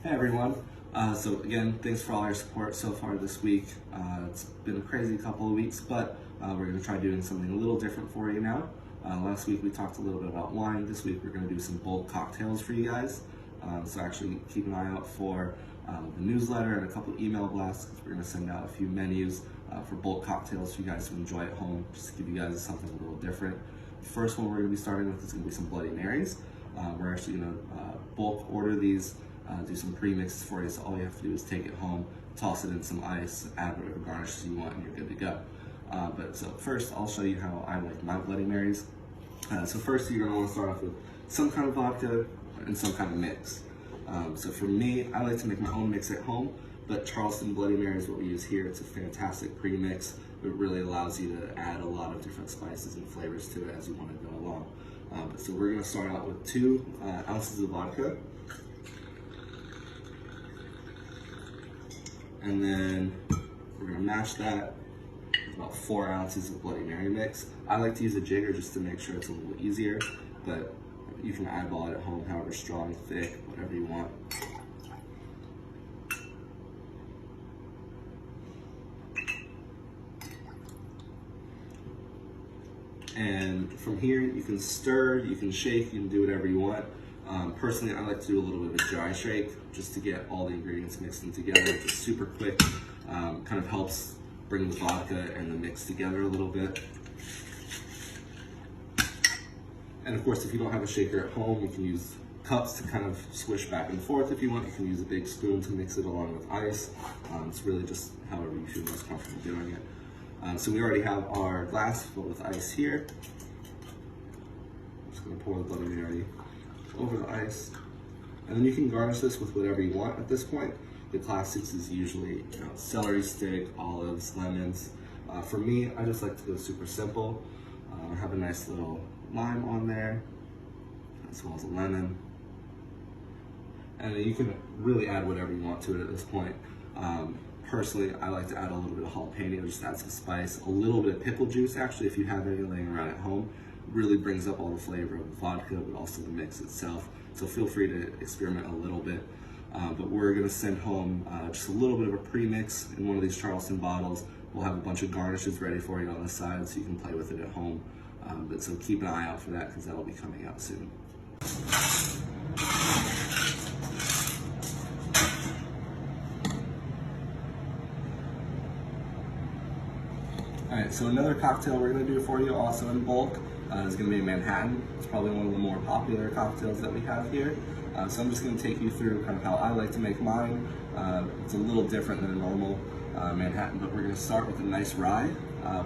Hey everyone. So again, thanks for all your support so far this week. It's been a crazy couple of weeks, but we're going to try doing something a little different for you now. Last week we talked a little bit about wine. This week we're going to do some bulk cocktails for you guys. So actually keep an eye out for the newsletter and a couple of email blasts, because we're going to send out a few menus for bulk cocktails for you guys to enjoy at home, just to give you guys something a little different. The first one we're going to be starting with is going to be some Bloody Marys. We're actually going to bulk order these. Do some pre-mixes for you, so all you have to do is take it home, toss it in some ice, add whatever garnishes you want, and you're good to go. So first, I'll show you how I like my Bloody Marys. So first, you're going to want to start off with some kind of vodka and some kind of mix. So for me, I like to make my own mix at home, but Charleston Bloody Mary is what we use here. It's a fantastic pre-mix. It really allows you to add a lot of different spices and flavors to it as you want to go along. So we're going to start out with 2 ounces of vodka. And then we're gonna mash that with about 4 ounces of Bloody Mary mix. I like to use a jigger just to make sure it's a little easier, but you can eyeball it at home, however strong, thick, whatever you want. And from here, you can stir, you can shake, you can do whatever you want. Personally, I like to do a little bit of a dry shake just to get all the ingredients mixed in together. It's just super quick, kind of helps bring the vodka and the mix together a little bit. And of course, if you don't have a shaker at home, you can use cups to kind of swish back and forth if you want. You can use a big spoon to mix it along with ice. It's really just however you feel most comfortable doing it. So we already have our glass filled with ice here. I'm just gonna pour the Bloody Mary over the ice. And then you can garnish this with whatever you want at this point. The classics is usually celery stick, olives, lemons. For me, I just like to go super simple. Have a nice little lime on there, as well as a lemon. And then you can really add whatever you want to it at this point. Personally, I like to add a little bit of jalapeno, just add some spice, a little bit of pickle juice, actually, if you have any laying around at home. Really brings up all the flavor of the vodka, but also the mix itself. So feel free to experiment a little bit. But we're gonna send home just a little bit of a pre-mix in one of these Charleston bottles. We'll have a bunch of garnishes ready for you on the side so you can play with it at home. But so keep an eye out for that, because that'll be coming out soon. All right, so another cocktail we're gonna do for you also in bulk is gonna be a Manhattan. It's probably one of the more popular cocktails that we have here. So I'm just gonna take you through kind of how I like to make mine. It's a little different than a normal Manhattan, but we're gonna start with a nice rye.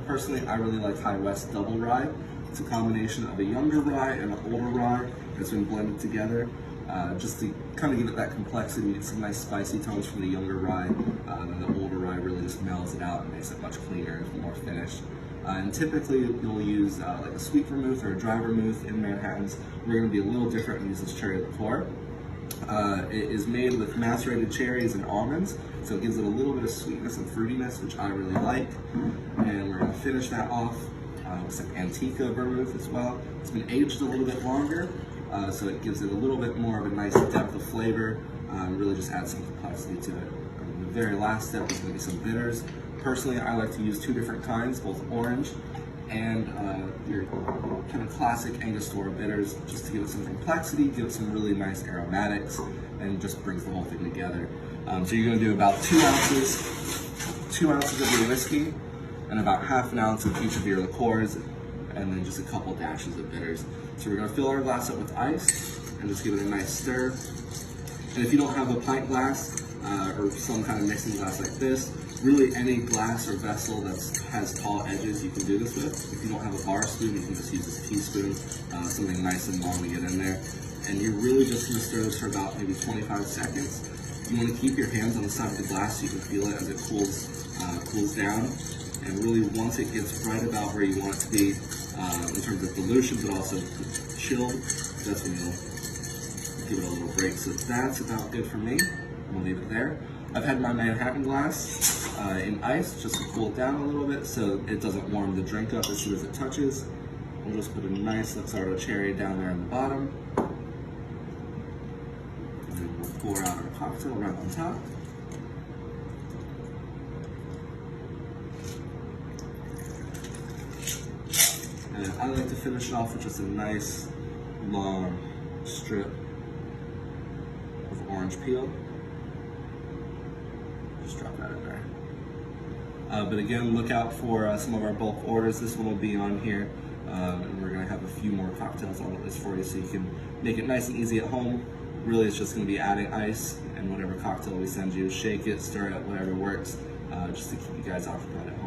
Personally, I really like High West Double Rye. It's a combination of a younger rye and an older rye that's been blended together. Just to kind of give it that complexity. It's some nice spicy tones from the younger rye, and the older rye really just mellows it out and makes it much cleaner and more finished. And typically you'll use like a sweet vermouth or a dry vermouth in Manhattans. We're going to be a little different and use this cherry liqueur. It is made with macerated cherries and almonds, so it gives it a little bit of sweetness and fruitiness, which I really like. And we're going to finish that off with some Antica vermouth as well. It's been aged a little bit longer, so it gives it a little bit more of a nice depth of flavor, really just add some complexity to it. And the very last step is going to be some bitters. Personally, I like to use 2 different kinds, both orange and your kind of classic Angostura bitters, just to give it some complexity, give it some really nice aromatics, and just brings the whole thing together. So you're going to do about 2 ounces of your whiskey, and about ½ an ounce of each of your liqueurs, and then just a couple dashes of bitters. So we're going to fill our glass up with ice and just give it a nice stir. And if you don't have a pint glass or some kind of mixing glass like this, really any glass or vessel that has tall edges you can do this with. If you don't have a bar spoon, you can just use this teaspoon, something nice and long to get in there. And you're really just going to stir this for about maybe 25 seconds. You want to keep your hands on the side of the glass so you can feel it as it cools down. And really, once it gets right about where you want it to be in terms of dilution, but also chilled, that's when you'll give it a little break. So that's about good for me. I'm gonna leave it there. I've had my Manhattan glass in ice just to cool it down a little bit so it doesn't warm the drink up as soon as it touches. We'll just put a nice Luxardo cherry down there on the bottom. And then we'll pour out our cocktail right on top. And I like to finish it off with just a nice long strip of orange peel. Just drop that in there. But again, look out for some of our bulk orders. This one will be on here. And we're going to have a few more cocktails on the list for you so you can make it nice and easy at home. Really, it's just going to be adding ice and whatever cocktail we send you. Shake it, stir it, whatever works, just to keep you guys occupied at home.